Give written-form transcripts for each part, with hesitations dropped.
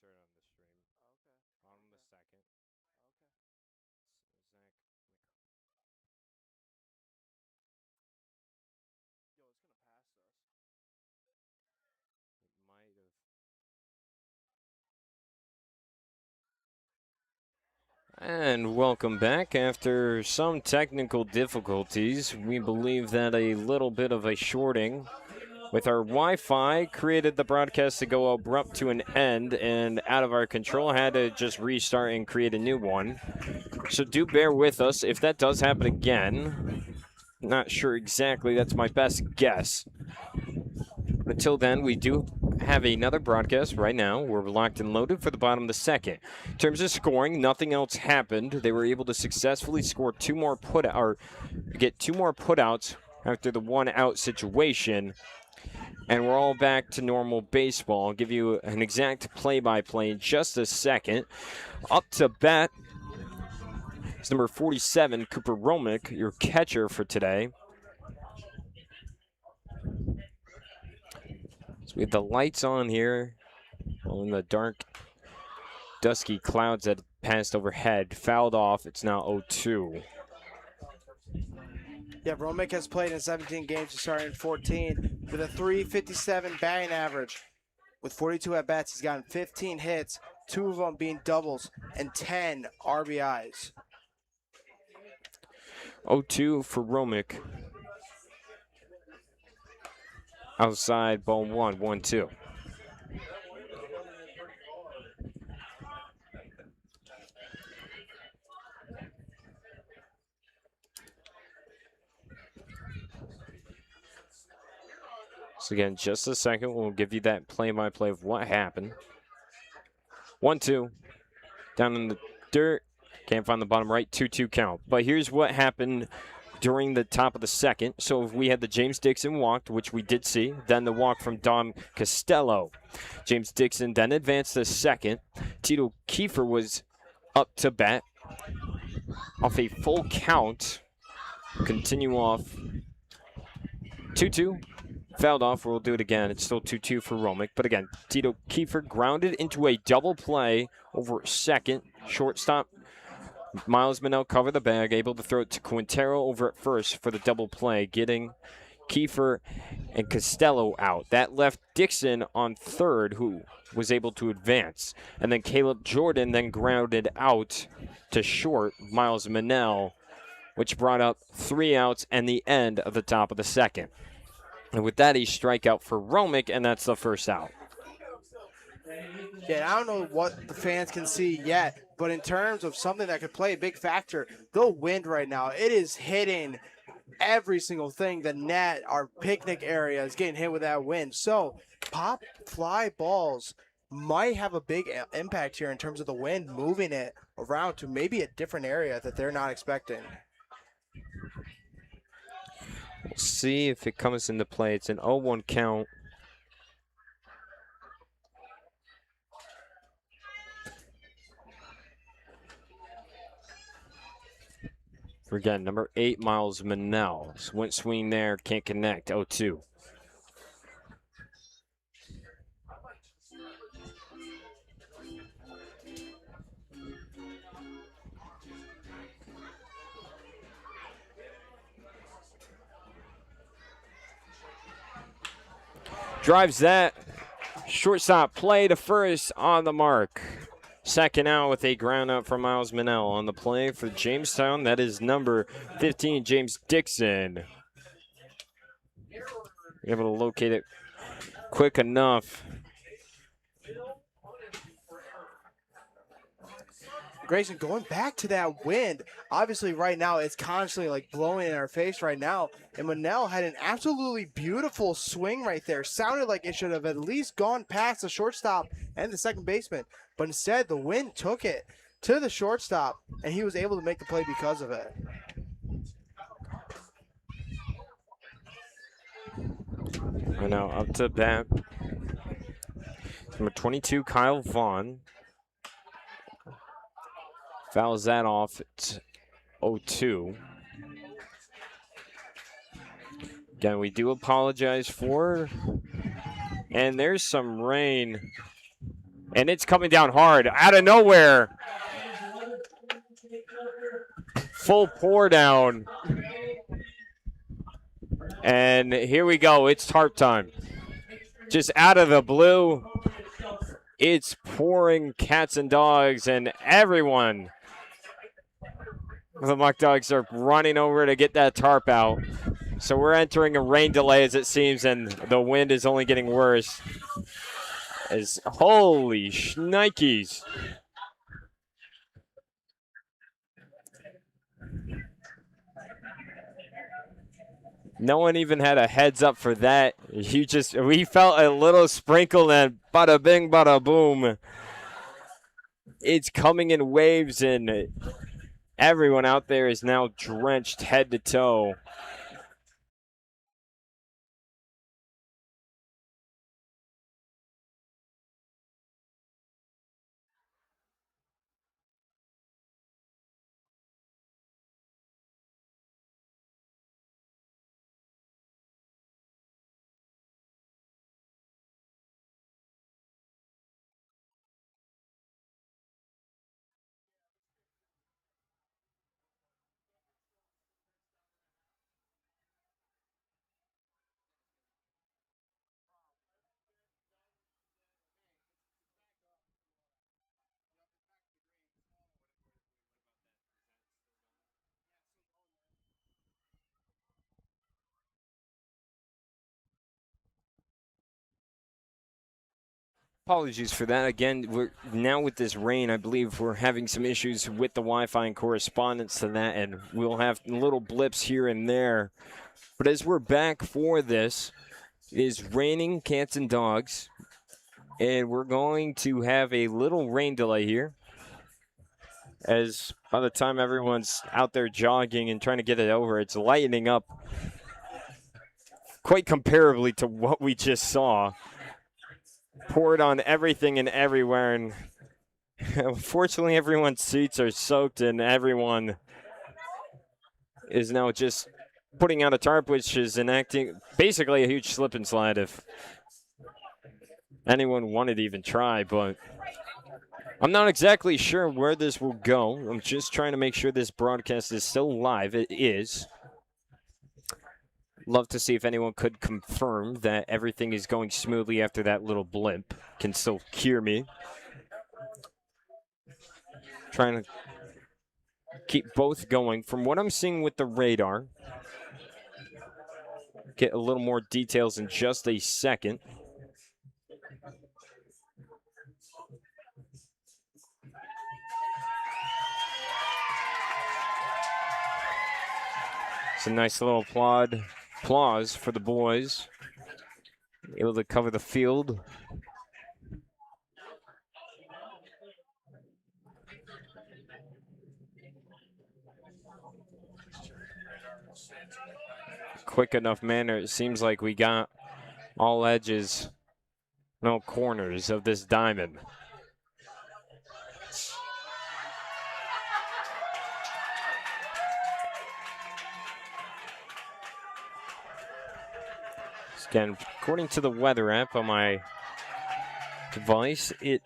insert on the stream. Okay. On the second. Okay. Zach. Yo, it's gonna pass us. It might have. And welcome back. After some technical difficulties, we believe that a little bit of a shorting with our Wi-Fi created the broadcast to go abrupt to an end and out of our control. Had to just restart and create a new one. So do bear with us if that does happen again. Not sure exactly. That's my best guess. Until then, we do have another broadcast right now. We're locked and loaded for the bottom of the second. In terms of scoring, nothing else happened. They were able to successfully score get two more putouts after the one out situation. And we're all back to normal baseball. I'll give you an exact play-by-play in just a second. Up to bat is number 47, Cooper Romick, your catcher for today. So we have the lights on here. Well, in the dark, dusky clouds that passed overhead, fouled off. It's now 0-2. Yeah, Romick has played in 17 games to start in 14 with a 357 batting average. With 42 at-bats, he's gotten 15 hits, 2 of them being doubles, and 10 RBIs. 0-2 for Romick. Outside, ball 1-1-2. So again, just a second, we'll give you that play-by-play of what happened. 1-2, down in the dirt. Can't find the bottom right, 2-2 count. But here's what happened during the top of the second. So we had the James Dixon walked, which we did see. Then the walk from Dom Costello. James Dixon then advanced to second. Tito Kiefer was up to bat off a full count. Continue off 2-2. Fouled off. We'll do it again. It's still 2-2 for Romick. But again, Tito Kiefer grounded into a double play over second. Shortstop Miles Manel covered the bag, able to throw it to Quintero over at first for the double play, getting Kiefer and Costello out. That left Dixon on third, who was able to advance. And then Caleb Jordan then grounded out to short Miles Manel, which brought up 3 outs and the end of the top of the second. And with that, a strikeout for Romick, and that's the first out. Yeah, I don't know what the fans can see yet, but in terms of something that could play a big factor, the wind right now, it is hitting every single thing. The net, our picnic area is getting hit with that wind. So pop fly balls might have a big impact here in terms of the wind moving it around to maybe a different area that they're not expecting. We'll see if it comes into play. It's an 0-1 count. Again, number 8, Miles Manel. Went swing there, can't connect, 0-2. Drives that. Shortstop play to first on the mark. Second out with a ground out for Miles Manel on the play for Jamestown. That is number 15, James Dixon. Able to locate it quick enough. Grayson, going back to that wind, obviously right now it's constantly like blowing in our face right now. And Manel had an absolutely beautiful swing right there. Sounded like it should have at least gone past the shortstop and the second baseman. But instead, the wind took it to the shortstop, and he was able to make the play because of it. And now up to bat. Number 22, Kyle Vaughn. Fouls that off. It's 0-2. Again, we do apologize for. And there's some rain And it's coming down hard out of nowhere. Full pour down. And here we go. It's tarp time. Just out of the blue, it's pouring cats and dogs, and everyone. The Muckdogs are running over to get that tarp out. So we're entering a rain delay as it seems, and the wind is only getting worse. As holy shnikes. No one even had a heads up for that. We felt a little sprinkle and bada bing, bada boom. It's coming in waves, and everyone out there is now drenched head to toe. Apologies for that. Again, we're now with this rain, I believe we're having some issues with the Wi-Fi and correspondence to that, and we'll have little blips here and there. But as we're back for this, it is raining cats and dogs, and we're going to have a little rain delay here. As by the time everyone's out there jogging and trying to get it over, it's lightening up quite comparably to what we just saw. Poured on everything and everywhere, and unfortunately everyone's seats are soaked, and everyone is now just putting out a tarp, which is enacting basically a huge slip and slide if anyone wanted to even try. But I'm not exactly sure where this will go. I'm just trying to make sure this broadcast is still live. It is. Love to see if anyone could confirm that everything is going smoothly after that little blimp. Can still hear me. Trying to keep both going. From what I'm seeing with the radar, get a little more details in just a second. It's a nice little applause for the boys. Able to cover the field. Quick enough manner. It seems like we got all edges, no corners of this diamond. Again, according to the weather app on my device, it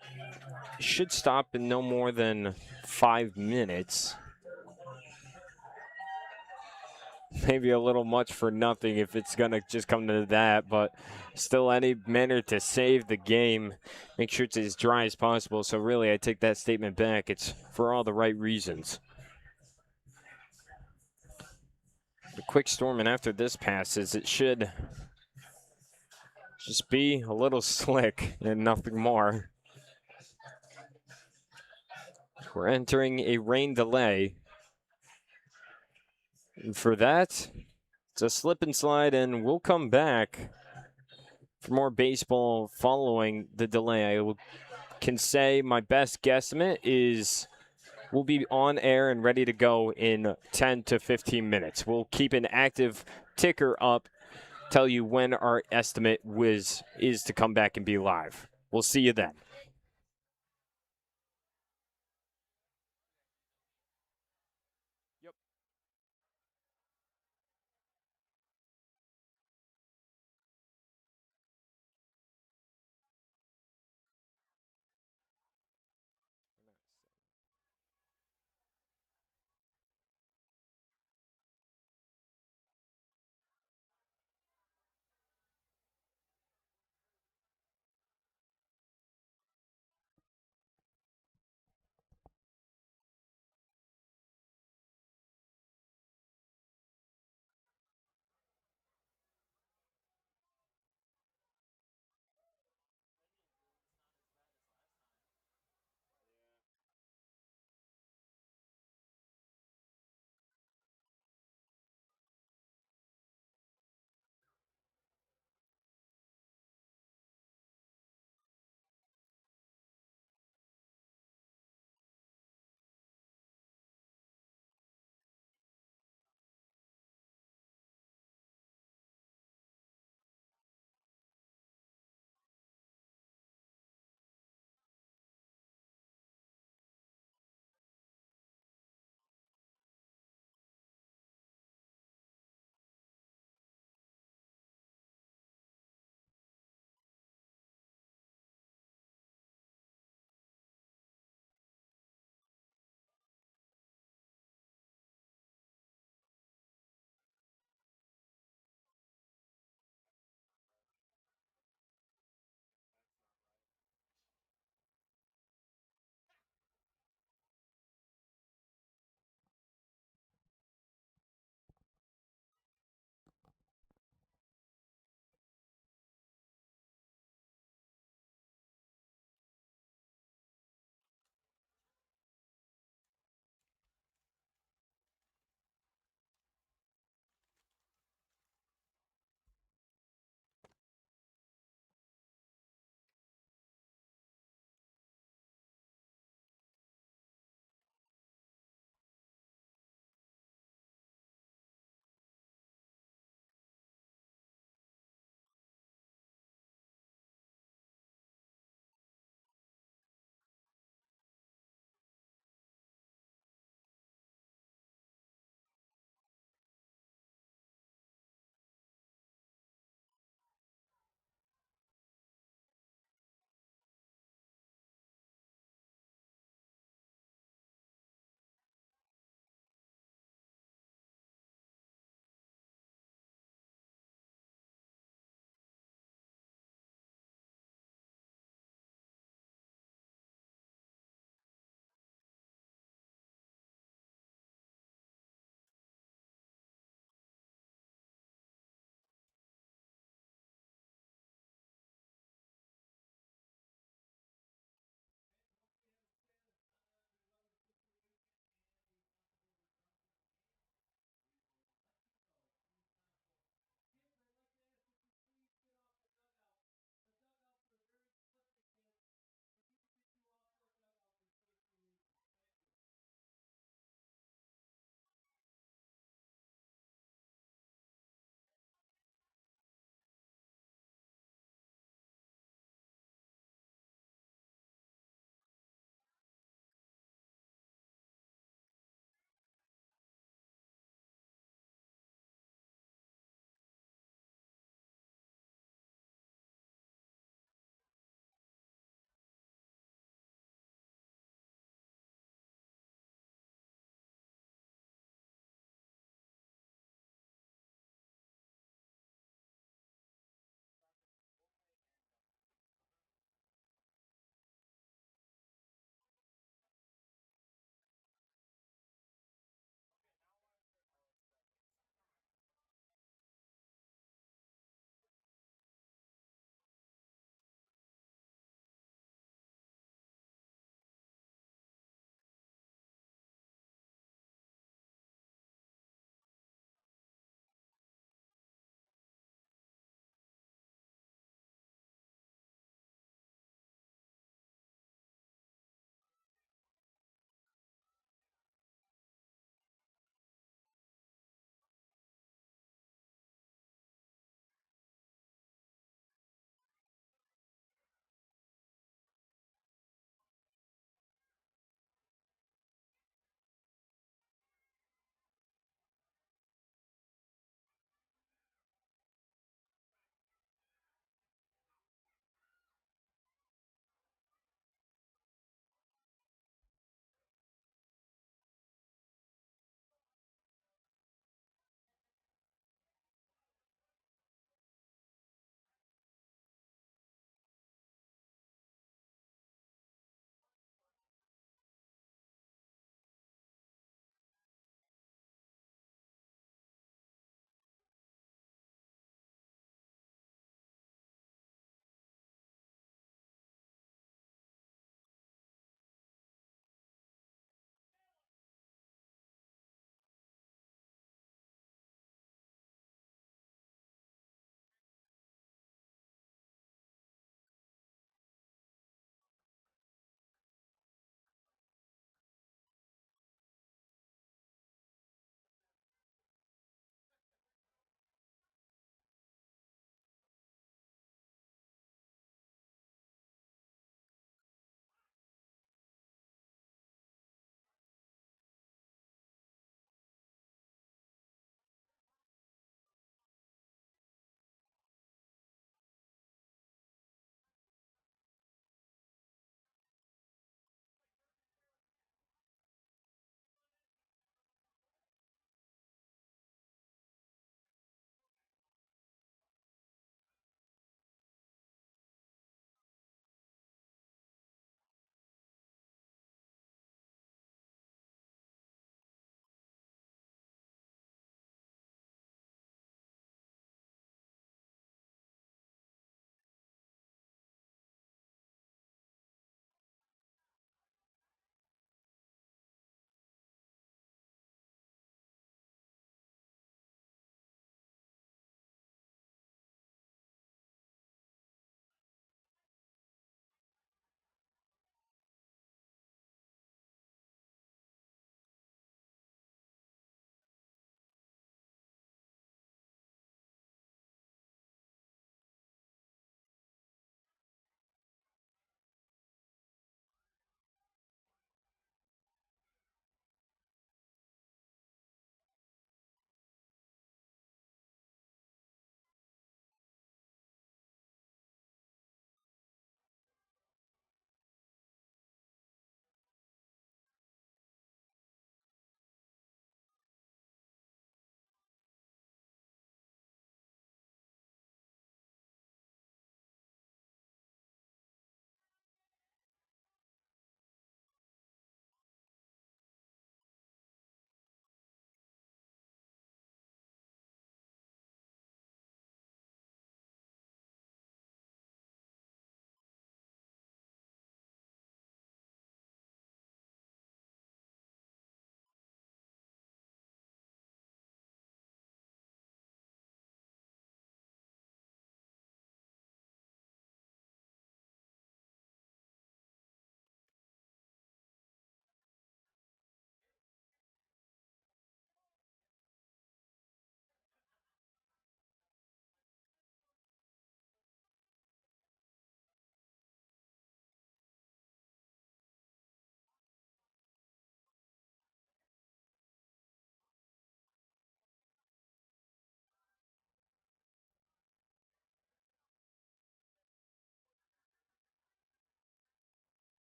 should stop in no more than 5 minutes. Maybe a little much for nothing if it's going to just come to that, but still any manner to save the game. Make sure it's as dry as possible. So really, I take that statement back. It's for all the right reasons. The quick storm, and after this passes, it should just be a little slick and nothing more. We're entering a rain delay. And for that, it's a slip and slide, and we'll come back for more baseball following the delay. Can say my best guesstimate is we'll be on air and ready to go in 10 to 15 minutes. We'll keep an active ticker up, tell you when our estimate is to come back and be live. We'll see you then.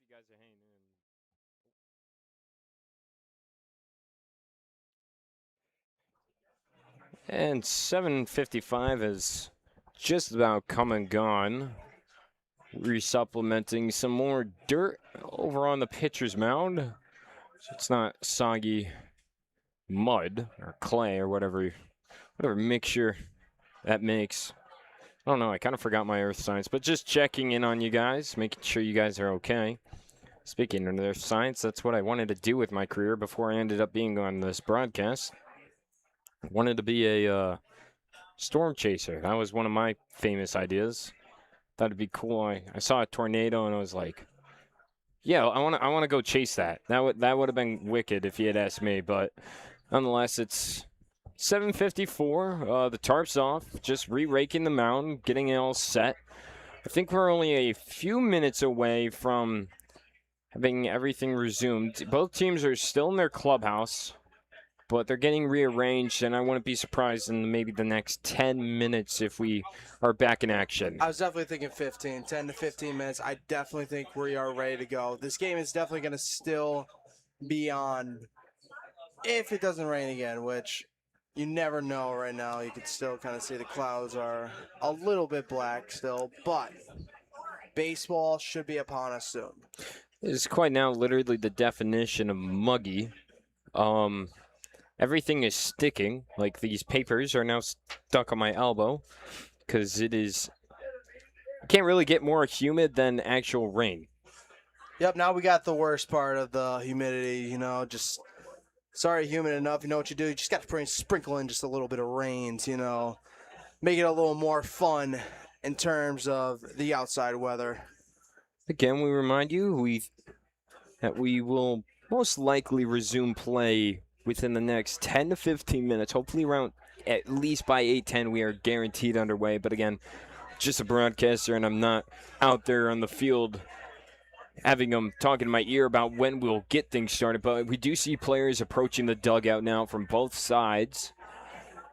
you guys are hanging in. And 7:55 is just about come and gone. Resupplementing some more dirt over on the pitcher's mound. So it's not soggy mud or clay or whatever mixture that makes. I don't know, I kind of forgot my earth science, but just checking in on you guys, making sure you guys are okay. Speaking of earth science, that's what I wanted to do with my career before I ended up being on this broadcast. I wanted to be a storm chaser. That was one of my famous ideas. Thought it'd be cool. I saw a tornado and I was like, yeah, I want to go chase that. That would have been wicked if you had asked me, but nonetheless, it's 7:54. The tarp's off, just re-raking the mound, getting it all set. I think we're only a few minutes away from having everything resumed. Both teams are still in their clubhouse, but they're getting rearranged, and I wouldn't be surprised in maybe the next 10 minutes if we are back in action. I was definitely thinking 10 to 15 minutes. I definitely think we are ready to go. This game is definitely going to still be on if it doesn't rain again, which you never know right now. You can still kind of see the clouds are a little bit black still, but baseball should be upon us soon. It's quite now literally the definition of muggy. Everything is sticking. Like these papers are now stuck on my elbow because it is. Can't really get more humid than actual rain. Yep, now we got the worst part of the humidity, just sorry humid enough. You know what you do? You just got to sprinkle in just a little bit of rains, make it a little more fun in terms of the outside weather. Again, we remind you that we will most likely resume play within the next 10 to 15 minutes, hopefully around at least by 8:10 we are guaranteed underway. But again, just a broadcaster, and I'm not out there on the field having them talking in my ear about when we'll get things started. But we do see players approaching the dugout now from both sides,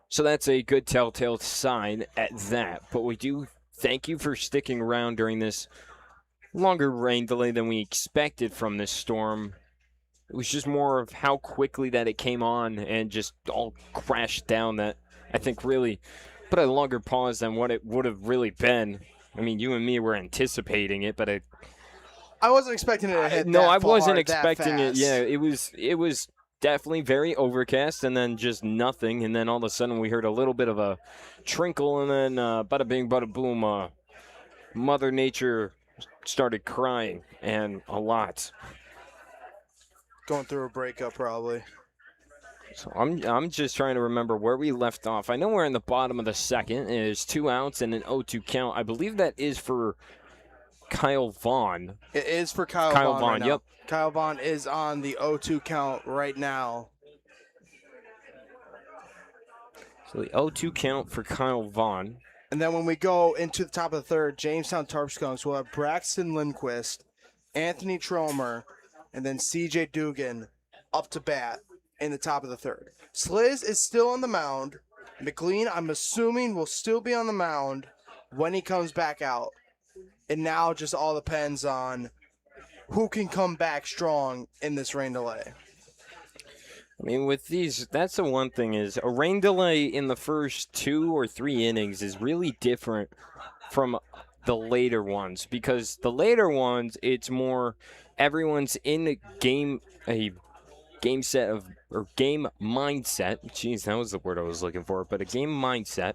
so that's a good telltale sign at that. But we do thank you for sticking around during this longer rain delay than we expected from this storm. It was just more of how quickly that it came on and just all crashed down that I think really put a longer pause than what it would have really been. I mean, you and me were anticipating it, but I wasn't expecting it to hit no, that I far, wasn't that expecting it. fast. Yeah, it was definitely very overcast and then just nothing. And then all of a sudden we heard a little bit of a trinkle and then bada bing, bada boom, Mother Nature started crying, and a lot. Going through a breakup, probably. So I'm just trying to remember where we left off. I know we're in the bottom of the second. It is 2 outs and an 0-2 count. I believe that is for Kyle Vaughn. It is for Kyle Vaughn right now. Yep. Kyle Vaughn is on the 0-2 count right now. So the 0-2 count for Kyle Vaughn. And then when we go into the top of the third, Jamestown Tarp Skunks will have Braxton Lindquist, Anthony Tromer, and then CJ Dugan up to bat in the top of the third. Sliz is still on the mound. McLean, I'm assuming, will still be on the mound when he comes back out. And now just all depends on who can come back strong in this rain delay. I mean, with these, that's the one thing is a rain delay in the first 2 or 3 innings is really different from the later ones, because the later ones, it's more everyone's in a game set of, or game mindset. Jeez, that was the word I was looking for, but a game mindset.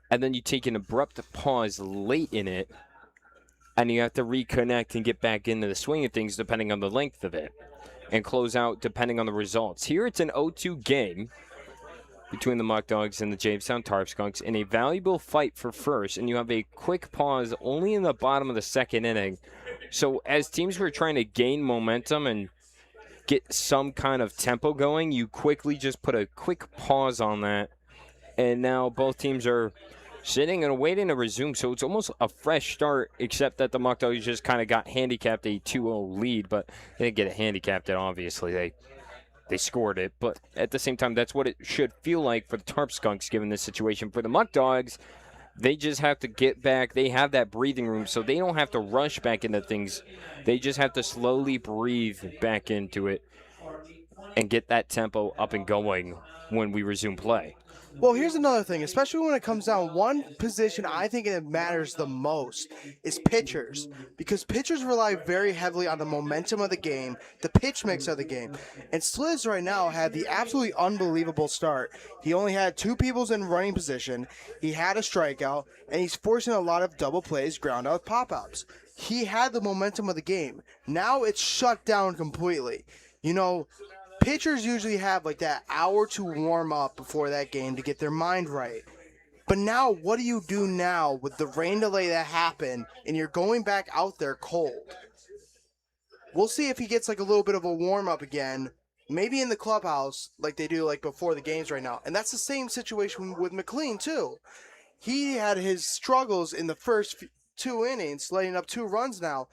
And then you take an abrupt pause late in it, and you have to reconnect and get back into the swing of things depending on the length of it, and close out depending on the results. Here it's an 0-2 game between the Muckdogs and the Jamestown Tarp Skunks in a valuable fight for first, and you have a quick pause only in the bottom of the second inning. So as teams were trying to gain momentum and get some kind of tempo going, you quickly just put a quick pause on that, and now both teams are sitting and waiting to resume. So it's almost a fresh start, except that the Muckdogs just kind of got handicapped a 2-0 lead, but they didn't get it handicapped, and obviously they scored it. But at the same time, that's what it should feel like for the Tarp Skunks given this situation. For the Muckdogs, They just have to get back. They have that breathing room, so they don't have to rush back into things. They just have to slowly breathe back into it and get that tempo up and going when we resume play. Well, here's another thing, especially when it comes down one position I think it matters the most is pitchers, because pitchers rely very heavily on the momentum of the game, the pitch mix of the game. And Sliz right now had the absolutely unbelievable start. He only had two peoples in running position, he had a strikeout, and he's forcing a lot of double plays, ground out pop outs. He had the momentum of the game. Now it's shut down completely. You know, pitchers usually have like that hour to warm up before that game to get their mind right. But now, what do you do now with the rain delay that happened and you're going back out there cold? We'll see if he gets like a little bit of a warm up again, maybe in the clubhouse like they do like before the games right now. And that's the same situation with McLean too. He had his struggles in the first two innings, letting up 2 runs now.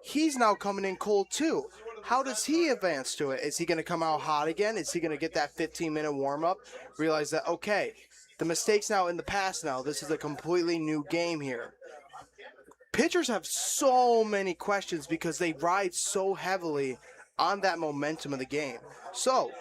He's now coming in cold too. How does he advance to it? Is he going to come out hot again? Is he going to get that 15-minute warm-up? Realize that, okay, the mistakes now in the past now. This is a completely new game here. Pitchers have so many questions because they ride so heavily on that momentum of the game. So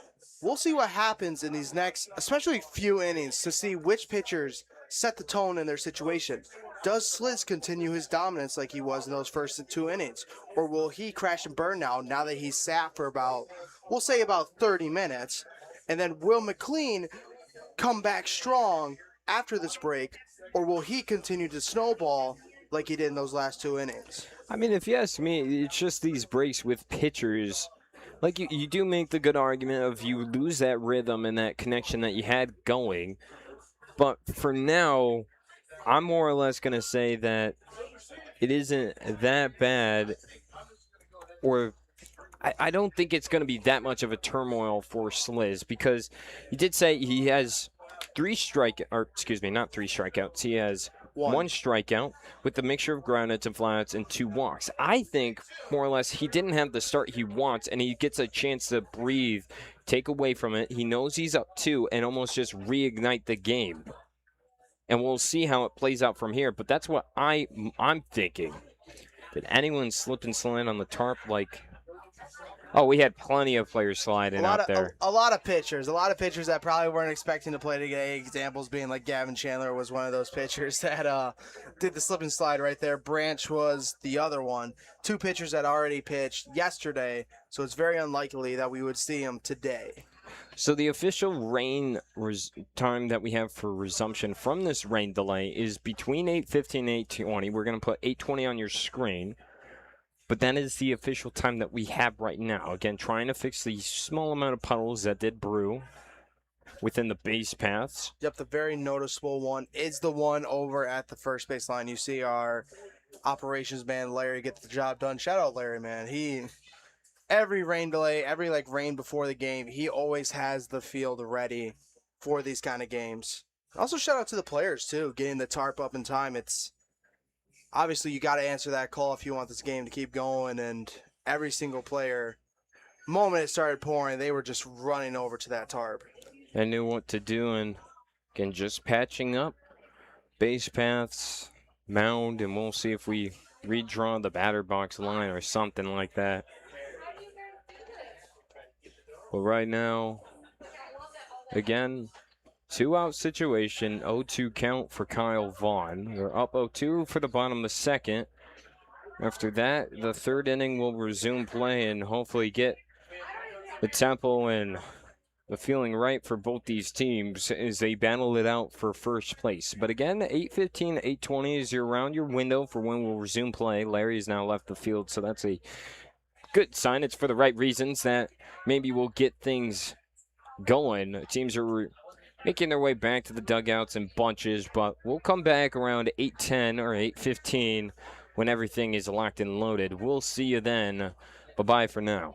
we'll see what happens in these next, especially few innings, to see which pitchers set the tone in their situation. Does Sliz continue his dominance like he was in those first 2 innings? Or will he crash and burn now that he's sat for about, we'll say about 30 minutes? And then will McLean come back strong after this break? Or will he continue to snowball like he did in those last 2 innings? I mean, if you ask me, it's just these breaks with pitchers. Like, you do make the good argument of you lose that rhythm and that connection that you had going. But for now, I'm more or less going to say that it isn't that bad, or I don't think it's going to be that much of a turmoil for Sliz, because he did say he has not three strikeouts. He has one strikeout with the mixture of groundouts and flyouts and 2 walks. I think more or less he didn't have the start he wants, and he gets a chance to breathe, take away from it. He knows he's up 2 and almost just reignite the game. And we'll see how it plays out from here. But that's what I'm thinking. Did anyone slip and slide on the tarp like? Oh, we had plenty of players sliding out there. A lot of pitchers that probably weren't expecting to play today. Examples being like Gavin Chandler was one of those pitchers that did the slip and slide right there. Branch was the other one. 2 pitchers that already pitched yesterday, so it's very unlikely that we would see them today. So the official rain time that we have for resumption from this rain delay is between 8:15 and 8:20. We're going to put 8:20 on your screen. But that is the official time that we have right now. Again, trying to fix the small amount of puddles that did brew within the base paths. Yep, the very noticeable one is the one over at the first base line. You see our operations man, Larry, get the job done. Shout out Larry, man. Every rain delay, every rain before the game, he always has the field ready for these kind of games. Also, shout out to the players, too, getting the tarp up in time. It's obviously you got to answer that call if you want this game to keep going, and every single player, moment it started pouring, they were just running over to that tarp. I knew what to do, and again, just patching up base paths, mound, and we'll see if we redraw the batter box line or something like that. But right now, again, 2-out situation, 0-2 count for Kyle Vaughn. We're up 0-2 for the bottom of the second. After that, the third inning will resume play and hopefully get the tempo and the feeling right for both these teams as they battle it out for first place. But again, 8:15, 8:20 is around your window for when we'll resume play. Larry has now left the field, so that's a good sign. It's for the right reasons that maybe we'll get things going. Teams are making their way back to the dugouts in bunches, but we'll come back around 8:10 or 8:15 when everything is locked and loaded. We'll see you then. Bye-bye for now.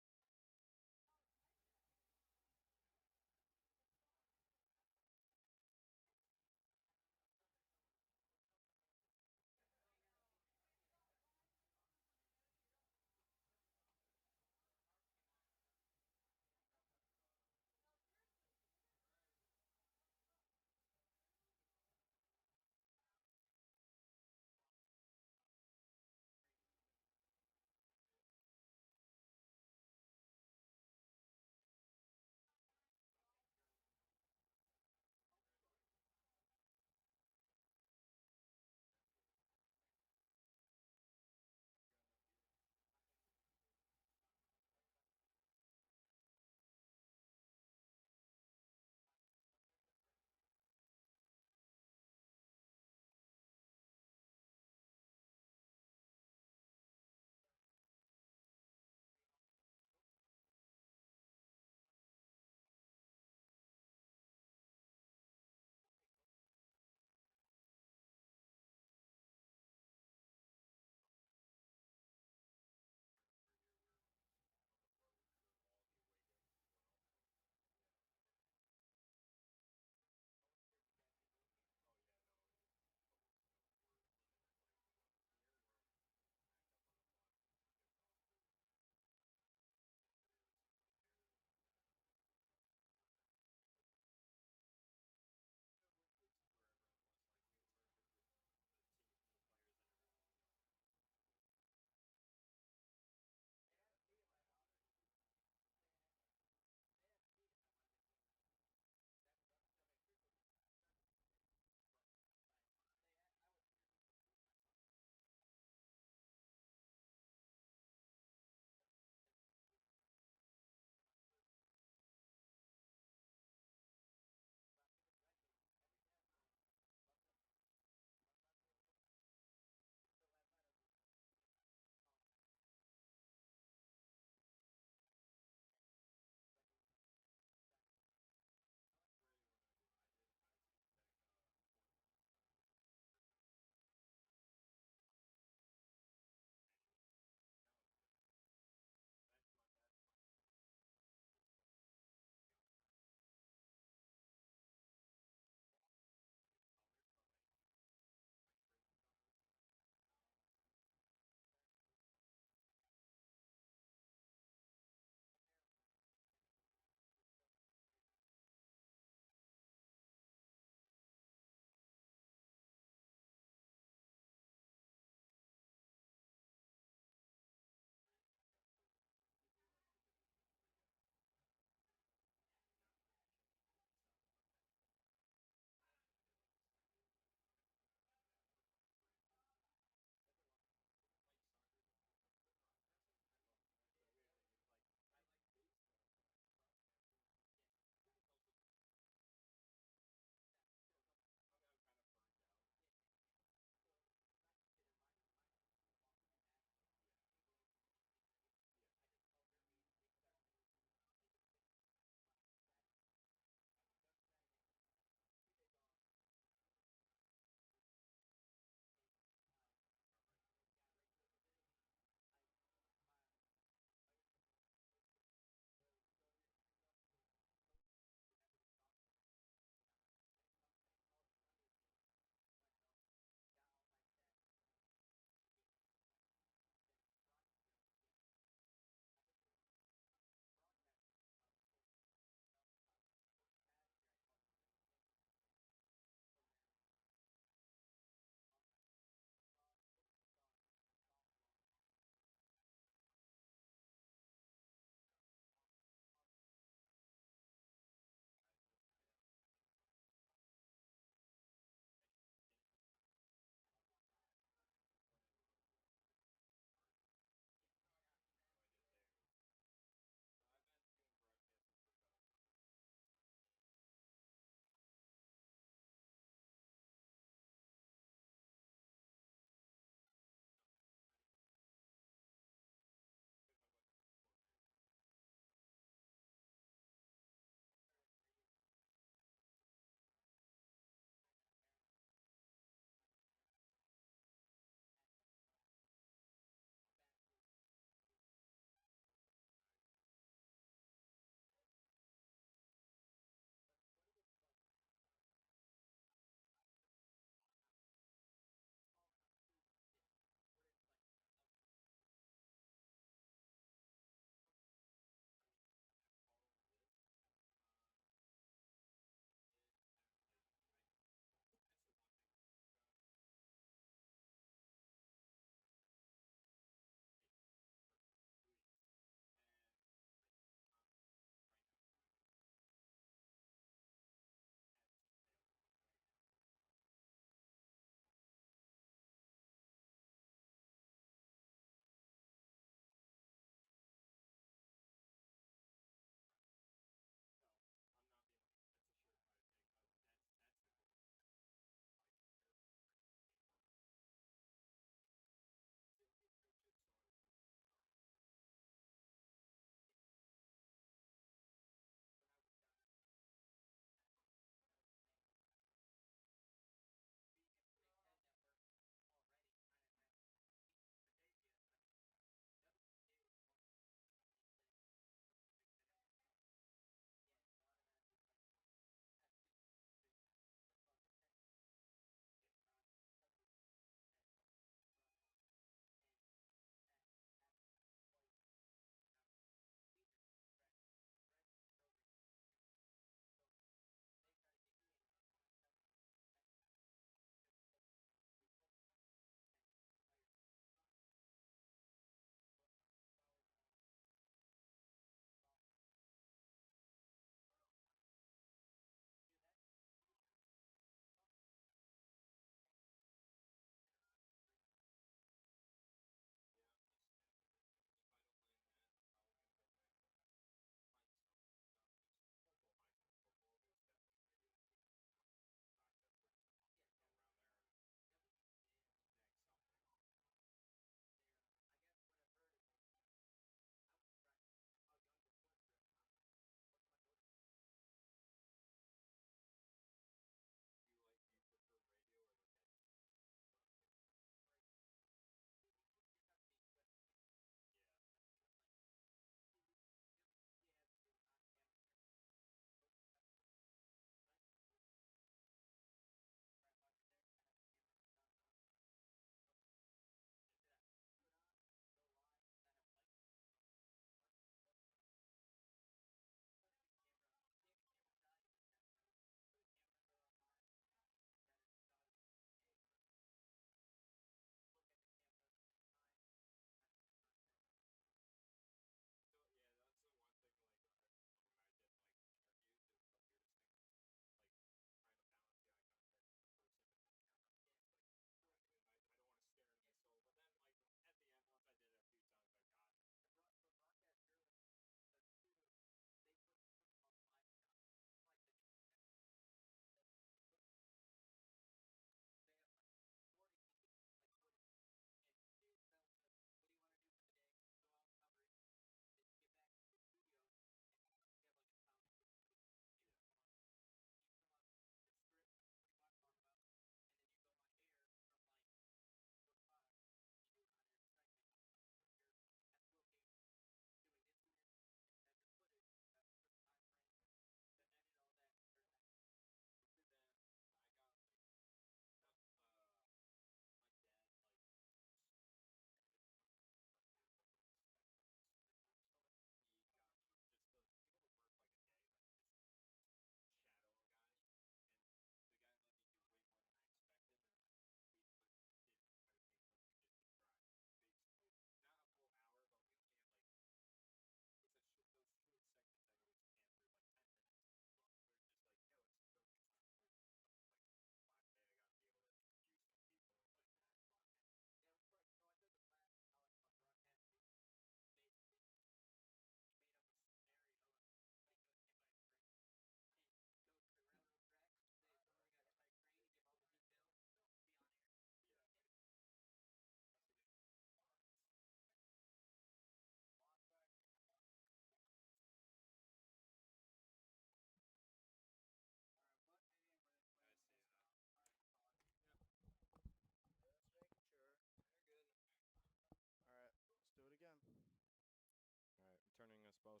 both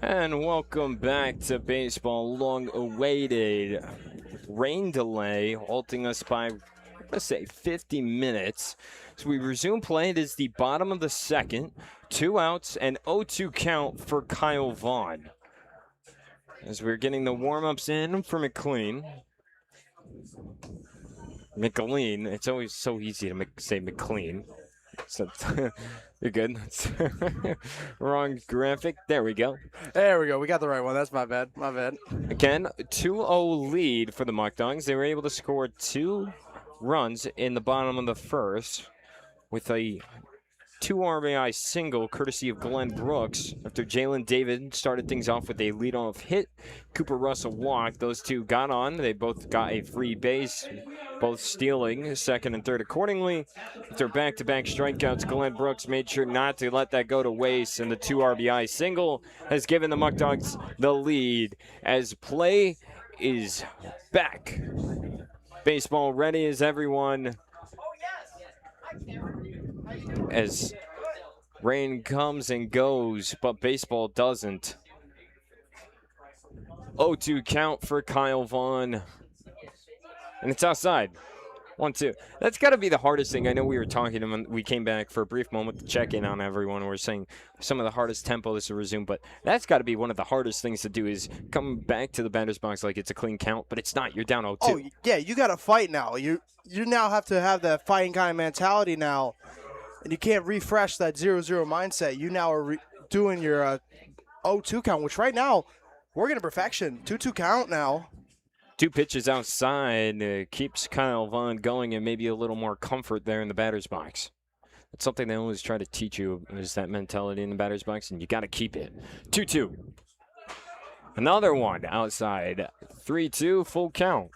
on. And welcome back to baseball. Long-awaited rain delay halting us by, let's say, 50 minutes. So we resume play. It is the bottom of the second. 2 outs and 0-2 count for Kyle Vaughn. As we're getting the warm-ups in for McLean. It's always so easy to say McLean. So, you're good. Wrong graphic. There we go. There we go. We got the right one. That's my bad. My bad. Again, 2-0 lead for the Muckdogs. They were able to score 2 runs in the bottom of the first with a 2 RBI single courtesy of Glenn Brooks after Jalen David started things off with a leadoff hit. Cooper Russell walked. Those two got on. They both got a free base, both stealing second and third accordingly. After back-to-back strikeouts, Glenn Brooks made sure not to let that go to waste, and the 2 RBI single has given the Muckdogs the lead as play is back. Baseball ready as everyone. As rain comes and goes, but baseball doesn't. 0-2 count for Kyle Vaughn. And it's outside. 1-2. That's got to be the hardest thing. I know we were talking, and we came back for a brief moment to check in on everyone. We're saying some of the hardest tempos to resume, but that's got to be one of the hardest things to do is come back to the batter's box like it's a clean count, but it's not. You're down 0-2. Oh, yeah, you got to fight now. You now have to have that fighting kind of mentality now, and you can't refresh that 0-0 mindset. You now are doing your 0-2 count, which right now we're getting perfection. 2-2 count now. 2 pitches outside keeps Kyle Vaughn going and maybe a little more comfort there in the batter's box. That's something they always try to teach you is that mentality in the batter's box, and you got to keep it. 2-2. Another one outside. 3-2, full count.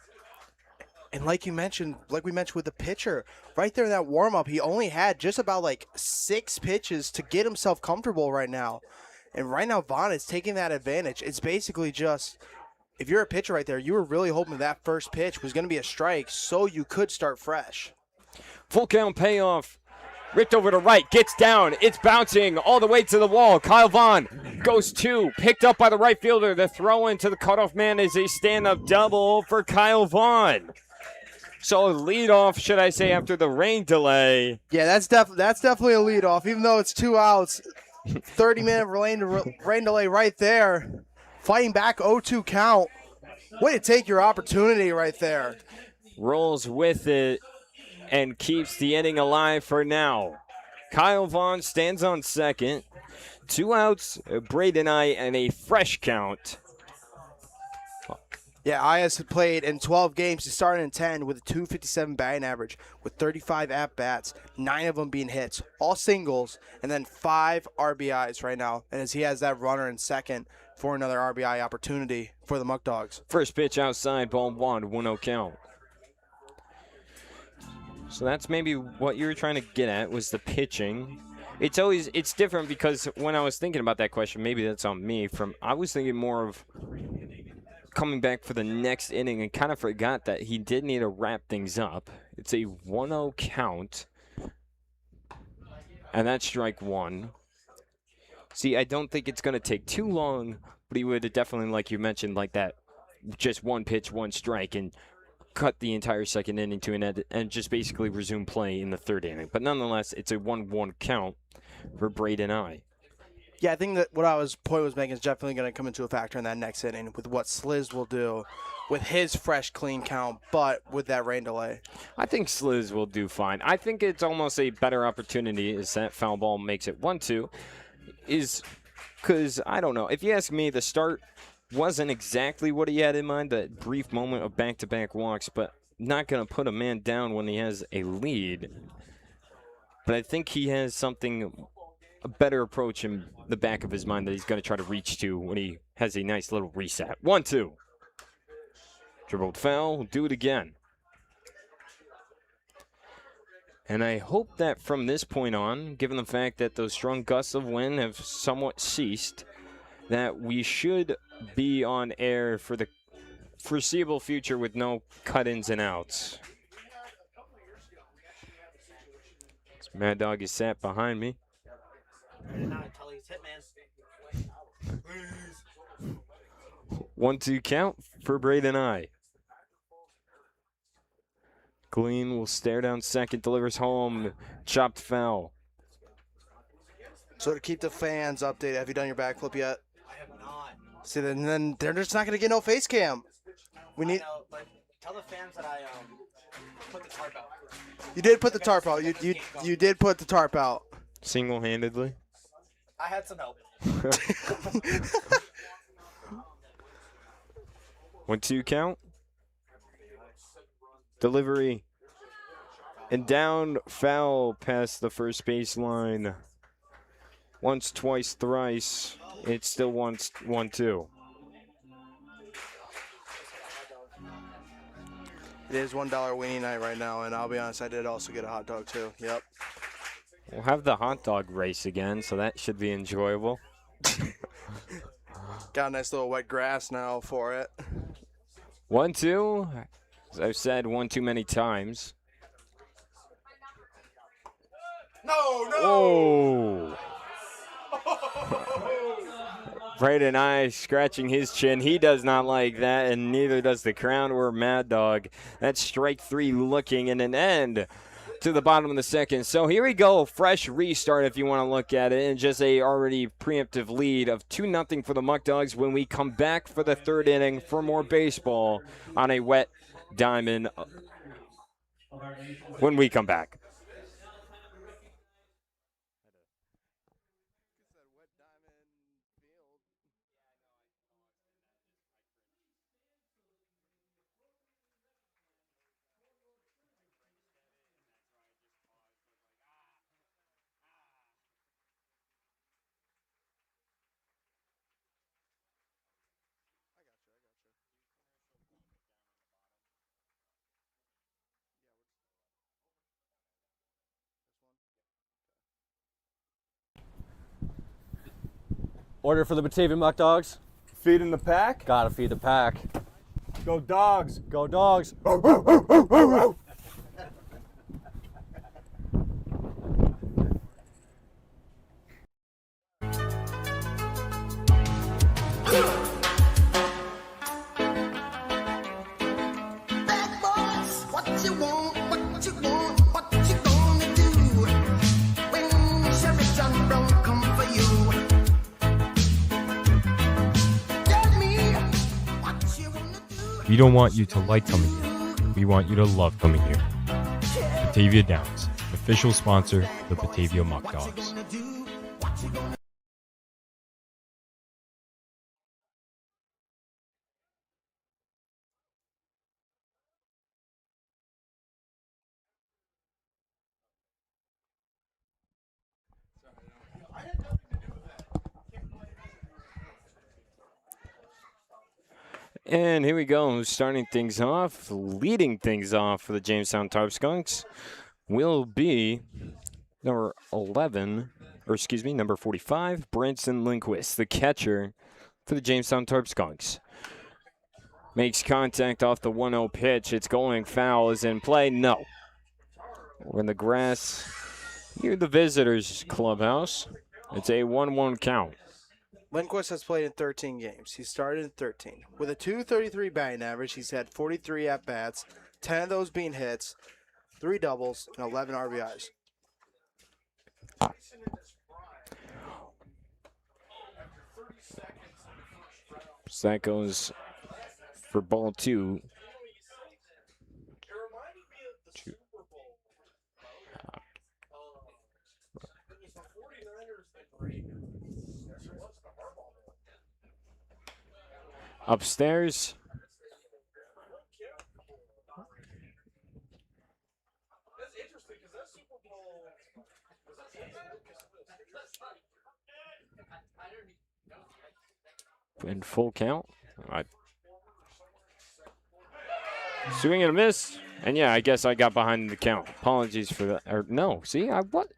And like we mentioned with the pitcher, right there in that warm-up, he only had just about like 6 pitches to get himself comfortable right now. And right now, Vaughn is taking that advantage. It's basically just, if you're a pitcher right there, you were really hoping that first pitch was going to be a strike so you could start fresh. Full count payoff. Ripped over to right, gets down. It's bouncing all the way to the wall. Kyle Vaughn goes 2, picked up by the right fielder. The throw into the cutoff man is a stand-up double for Kyle Vaughn. So a leadoff, should I say, after the rain delay. Yeah, that's definitely a leadoff, even though it's 2 outs. 30-minute rain delay right there. Fighting back 0-2 count. Way to take your opportunity right there. Rolls with it and keeps the inning alive for now. Kyle Vaughn stands on second. 2 outs, Braden I, and a fresh count. Yeah, Ayas had played in 12 games. He started in 10 with a .257 batting average with 35 at-bats, 9 of them being hits, all singles, and then 5 RBIs right now. And as he has that runner in second for another RBI opportunity for the Muckdogs. First pitch outside, ball 1, 1-0 count. So that's maybe what you were trying to get at was the pitching. It's different because when I was thinking about that question, maybe that's on me. I was thinking more of coming back for the next inning and kind of forgot that he did need to wrap things up. It's a 1-0 count. And that's strike 1. See, I don't think it's going to take too long, but he would definitely, like you mentioned, like that, just 1 pitch, 1 strike, and cut the entire second inning to an end and just basically resume play in the third inning. But nonetheless, it's a 1-1 count for Braden I. Yeah, I think that what point was making is definitely going to come into a factor in that next inning with what Sliz will do with his fresh, clean count, but with that rain delay. I think Sliz will do fine. I think it's almost a better opportunity is that foul ball makes it 1-2 is because, I don't know, if you ask me, the start wasn't exactly what he had in mind, that brief moment of back-to-back walks, but not going to put a man down when he has a lead. But I think he has a better approach in the back of his mind that he's going to try to reach to when he has a nice little reset. 1-2. Dribbled foul. Do it again. And I hope that from this point on, given the fact that those strong gusts of wind have somewhat ceased, that we should be on air for the foreseeable future with no cut-ins and outs. Mad Dog is sat behind me. 1-2 count for Braden I. Glean will stare down second, delivers home, chopped foul. So to keep the fans updated, have you done your backflip yet? I have not. See, then they're just not going to get no face cam. We need. Know, but tell the fans that I put the tarp out. You did put the tarp out. You did put the tarp out. Single-handedly. I had some help. 1-2 count. Delivery. And down, foul past the first baseline. Once, twice, thrice. It's still 1-2. It is $1 weenie night right now, and I'll be honest, I did also get a hot dog too. Yep. We'll have the hot dog race again, so that should be enjoyable. Got a nice little wet grass now for it. 1-2. As I've said one too many times. No. Oh. Braden I scratching his chin. He does not like that, and neither does the Crown or Mad Dog. That's strike 3 looking, and an end to the bottom of the second. So here we go. Fresh restart if you want to look at it, and just a already preemptive lead of 2-0 for the Muckdogs when we come back for the third inning for more baseball on a wet diamond when we come back. Order for the Batavia Muckdogs. Feeding the pack. Gotta feed the pack. Go dogs. Go dogs. We don't want you to like coming here. We want you to love coming here. Batavia Downs, official sponsor of the Batavia Muckdogs. And here we go, starting things off, leading things off for the Jamestown Tarp Skunks will be number 45, Branson Lindquist, the catcher for the Jamestown Tarp Skunks. Makes contact off the 1-0 pitch. It's going foul. Is in play? No. We're in the grass near the visitors' clubhouse. It's a 1-1 count. Lindquist has played in 13 games. He started in 13. With a .233 batting average, he's had 43 at-bats, 10 of those being hits, 3 doubles, and 11 RBIs. So that goes for ball 2. Upstairs. In full count. All right. Swing and a miss. And yeah, I guess I got behind the count. Apologies for that. Or no, see, I wasn't.